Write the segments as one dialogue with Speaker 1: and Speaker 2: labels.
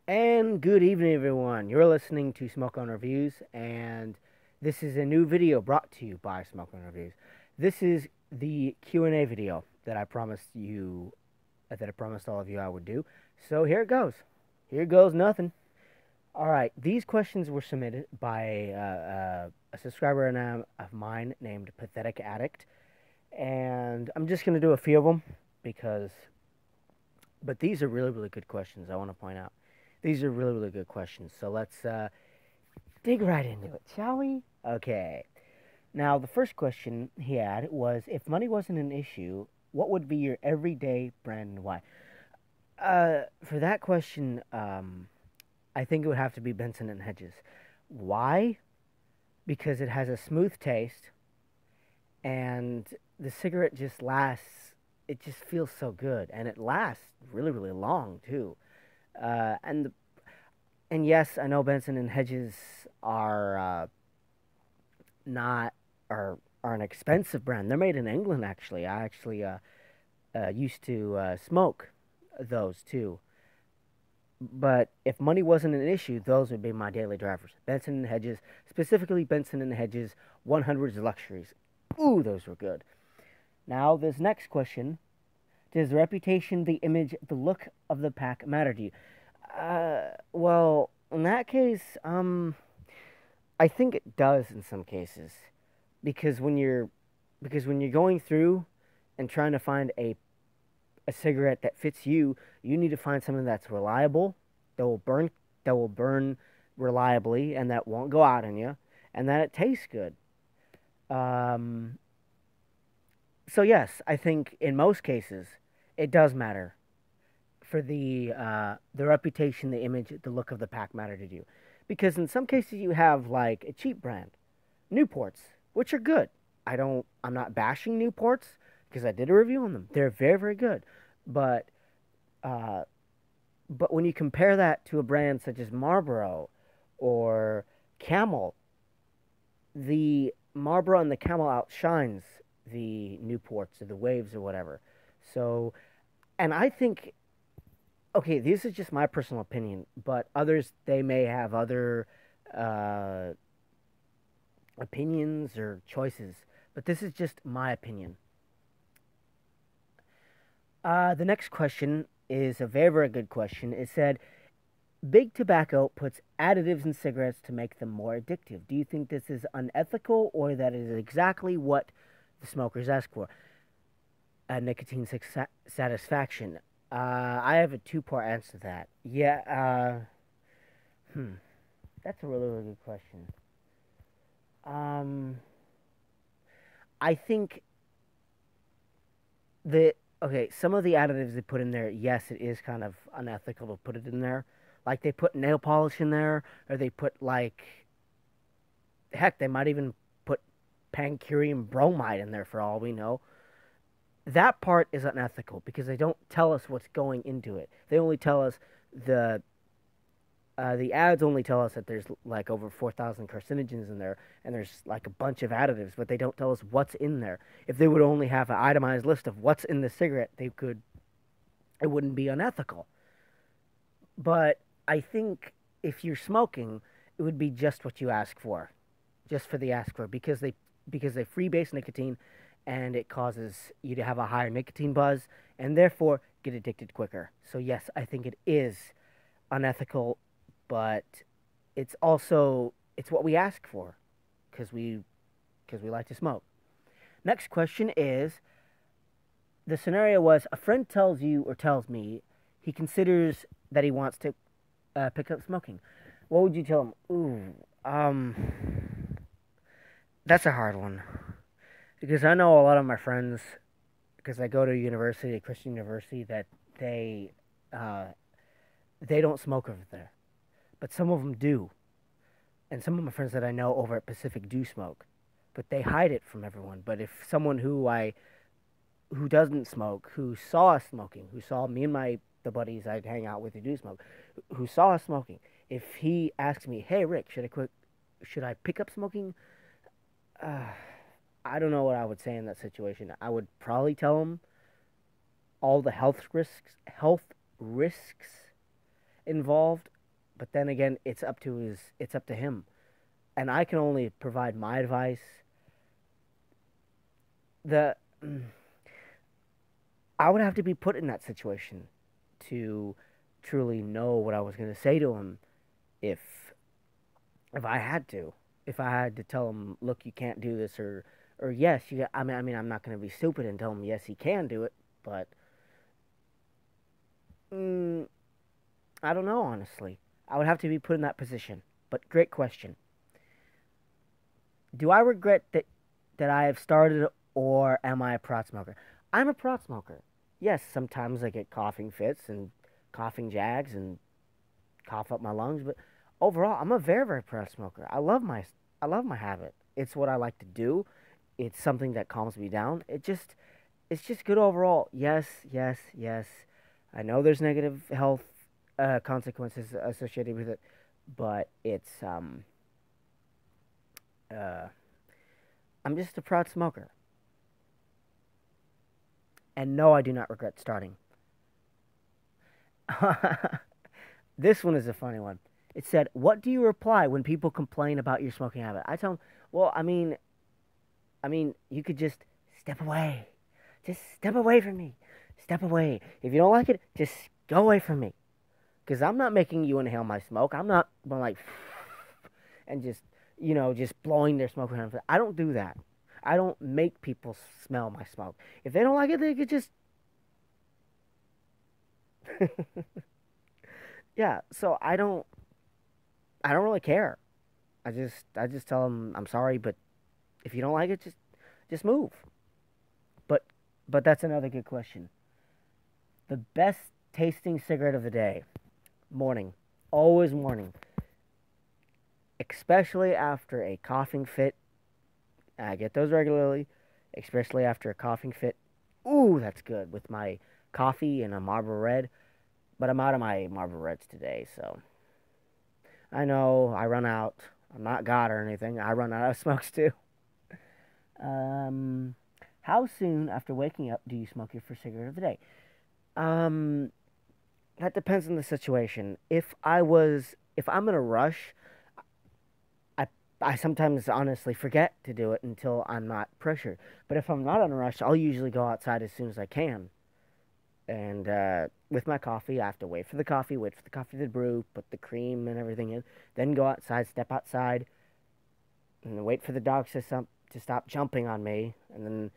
Speaker 1: And good evening, everyone. You're listening to Smoke on Reviews, and this is a new video brought to you by Smoke on Reviews. This is the Q&A video that I promised you, that I promised all of you I would do. So here it goes. Here goes nothing. All right, these questions were submitted by a subscriber of mine named Pathetic Addict, and I'm just gonna do a few of them because, but these are really, really good questions. I want to point out. These are really, really good questions. So let's dig right into it, shall we? Okay. Now, the first question he had was, if money wasn't an issue, what would be your everyday brand and why? For that question, I think it would have to be Benson and Hedges. Why? Because it has a smooth taste, and the cigarette just lasts. It just feels so good, and it lasts really, really long too. Uh, and the, and yes, I know Benson and Hedges are not are an expensive brand. They're made in England, actually. I actually used to smoke those too. But if money wasn't an issue, those would be my daily drivers. Benson and Hedges, specifically Benson and Hedges 100s Luxuries. Ooh, those were good. Now, this next question: does the reputation, the image, the look of the pack matter to you? Well, in that case, I think it does in some cases, because when you're going through and trying to find a cigarette that fits you, you need to find something that's reliable, that will burn reliably, and that won't go out on you, and that it tastes good. Um, so yes, I think in most cases it does matter for the reputation, the image, the look of the pack matter to you, because in some cases you have like a cheap brand, Newports, which are good. I'm not bashing Newports because I did a review on them. They're very, very good, but uh, but when you compare that to a brand such as Marlboro or Camel, the Marlboro and the Camel outshines the Newports or the Waves or whatever. So, and I think, okay, this is just my personal opinion, but others, they may have other uh, opinions or choices, but this is just my opinion. The next question is a very, very good question. It said, Big Tobacco puts additives in cigarettes to make them more addictive. Do you think this is unethical, or that is exactly what the smokers ask for? Nicotine satisfaction. I have a two-part answer to that. Yeah, that's a really, really good question. Um, I think the okay, some of the additives they put in there, yes, it is kind of unethical to put it in there. Like they put nail polish in there, or they put like, heck, they might even put pancurium bromide in there for all we know. That part is unethical because they don't tell us what's going into it. They only tell us the the ads only tell us that there's like over 4,000 carcinogens in there, and there's like a bunch of additives, but they don't tell us what's in there. If they would only have an itemized list of what's in the cigarette, it wouldn't be unethical. But I think if you're smoking, it would be just what you ask for, just for the ask for, because they freebase nicotine, and it causes you to have a higher nicotine buzz, and therefore get addicted quicker. So yes, I think it is unethical, but it's what we ask for because we like to smoke. Next question is, the scenario was, a friend tells you or tells me he considers that he wants to pick up smoking. What would you tell him? That's a hard one because I know a lot of my friends, because I go to a university, a Christian university, that they uh, they don't smoke over there, but some of them do. And some of my friends that I know over at Pacific do smoke, but they hide it from everyone. But if someone who doesn't smoke, who saw us smoking, who saw me and my the buddies I'd hang out with who do smoke, who saw us smoking, if he asks me, "Hey Rick, should I pick up smoking?" Uh, I don't know what I would say in that situation. I would probably tell him all the health risks involved, But then again, it's up to him, and I can only provide my advice. The I would have to be put in that situation to truly know what I was going to say to him if if I had to. If I had to tell him, look, you can't do this, or yes, you. I mean, I'm not going to be stupid and tell him yes, he can do it, but mm, I don't know, honestly. I would have to be put in that position. But great question. Do I regret that I have started, or am I a pot smoker? I'm a pot smoker. Yes, sometimes I get coughing fits and coughing jags and cough up my lungs, but overall, I'm a very, very proud smoker. I love my habit. It's what I like to do. It's something that calms me down. It's just good overall. Yes, yes, yes. I know there's negative health consequences associated with it, but uh, I'm just a proud smoker. And no, I do not regret starting. This one is a funny one. It said, "What do you reply when people complain about your smoking habit?" I tell them, "Well, I mean, you could just step away. Just step away from me. Step away. If you don't like it, just go away from me. Because I'm not making you inhale my smoke. I'm not going like and just blowing their smoke around. I don't do that. I don't make people smell my smoke. If they don't like it, they could just yeah. So I don't really care. I just tell them I'm sorry, but if you don't like it, just move. But that's another good question. The best tasting cigarette of the day, morning, always morning, especially after a coughing fit. I get those regularly, especially after a coughing fit. Ooh, that's good with my coffee and a Marlboro Red. But I'm out of my Marlboro Reds today, so I know I run out. I'm not God or anything. I run out of smokes too. Um, how soon after waking up do you smoke your first cigarette of the day? Um, that depends on the situation. If I'm in a rush, I I sometimes honestly forget to do it until I'm not pressured. But if I'm not in a rush, I'll usually go outside as soon as I can. And with my coffee, I have to wait for the coffee to brew, put the cream and everything in, then go outside, step outside, and then wait for the dogs to stop jumping on me, and then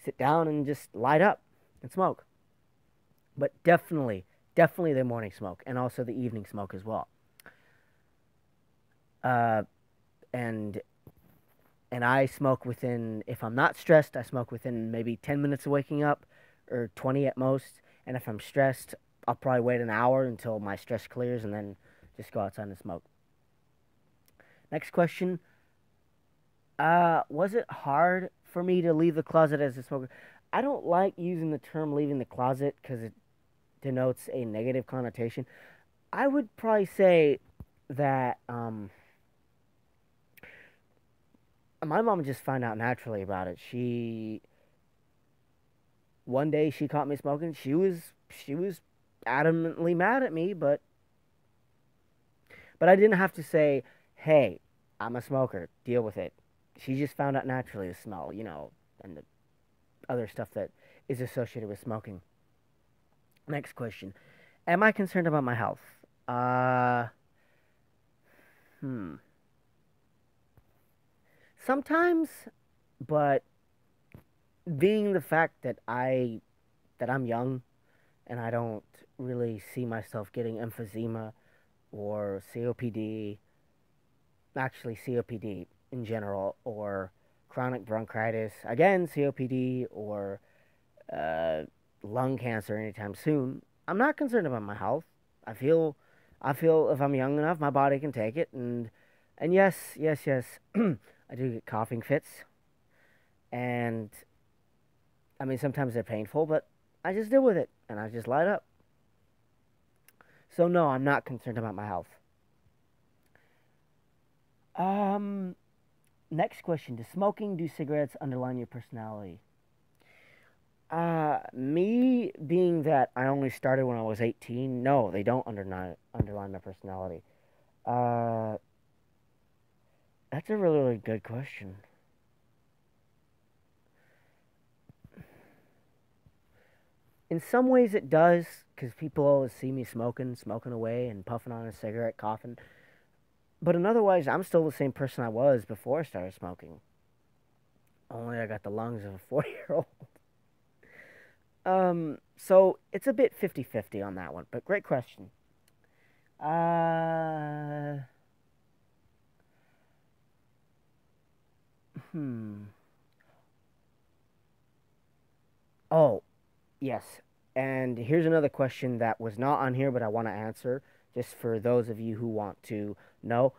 Speaker 1: sit down and just light up and smoke. But definitely, definitely the morning smoke, and also the evening smoke as well. Uh, and I smoke within, if I'm not stressed, I smoke within maybe 10 minutes of waking up, or 20 at most. And if I'm stressed, I'll probably wait an hour until my stress clears and then just go outside and smoke. Next question. Was it hard for me to leave the closet as a smoker? I don't like using the term leaving the closet because it denotes a negative connotation. I would probably say that my mom just found out naturally about it. One day she caught me smoking. She was adamantly mad at me, but I didn't have to say, "Hey, I'm a smoker. Deal with it." She just found out naturally the smell, and the other stuff that is associated with smoking. Next question. Am I concerned about my health? Uh, hmm. Sometimes, but being the fact that I'm young and I don't really see myself getting emphysema or COPD, actually COPD in general, or chronic bronchitis, again COPD, or uh, lung cancer anytime soon. I'm not concerned about my health. I feel I feel if I'm young enough, my body can take it, and yes, yes, yes, I do get coughing fits, and I mean sometimes they're painful, but I just deal with it and I just light up. So no, I'm not concerned about my health. Um, Next question: does smoking, do cigarettes underline your personality? Me being that I only started when I was 18, no, they don't underline my personality. Uh, that's a really, really good question. In some ways, it does, because people always see me smoking away, and puffing on a cigarette, coughing. But in other ways, I'm still the same person I was before I started smoking. Only I got the lungs of a 40-year-old. So it's a bit 50-50 on that one, but great question. Uh, hmm. Oh, yes. And here's another question that was not on here, but I want to answer just for those of you who want to know.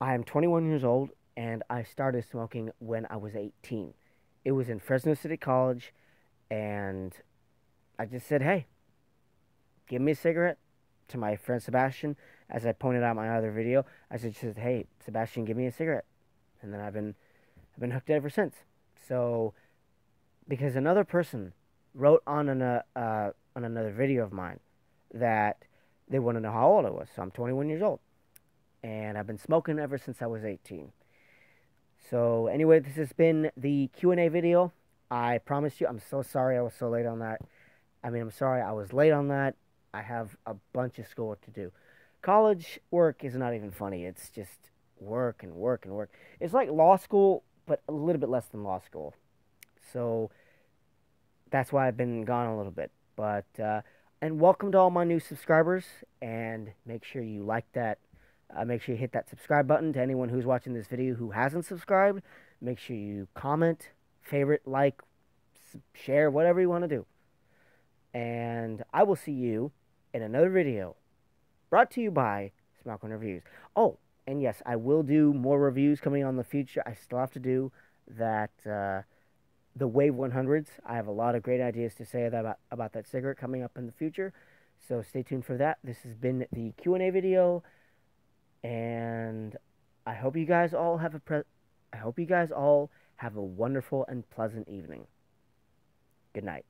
Speaker 1: I am 21 years old and I started smoking when I was 18. It was in Fresno City College, and I just said, "Hey, give me a cigarette." To my friend Sebastian, as I pointed out in my other video, I said, "Hey, Sebastian, give me a cigarette." And then I've been hooked ever since. So, because another person wrote on another video of mine that they want to know how old I was. So I'm 21 years old, and I've been smoking ever since I was 18. So anyway, this has been the Q&A video. I promise you, I'm so sorry I was so late on that. I'm sorry I was late on that. I have a bunch of schoolwork to do. College work is not even funny. It's just work and work and work. It's like law school, but a little bit less than law school. So that's why I've been gone a little bit. But and welcome to all my new subscribers. And make sure you like that. Make sure you hit that subscribe button. To anyone who's watching this video who hasn't subscribed, make sure you comment, favorite, like, share, whatever you want to do. And I will see you in another video brought to you by SmokeOnReviews. Oh, and yes, I will do more reviews coming on in the future. I still have to do that. The Wave 100s. I have a lot of great ideas to say about that cigarette coming up in the future. So stay tuned for that. This has been the Q&A video, and I hope you guys all have a wonderful and pleasant evening. Good night.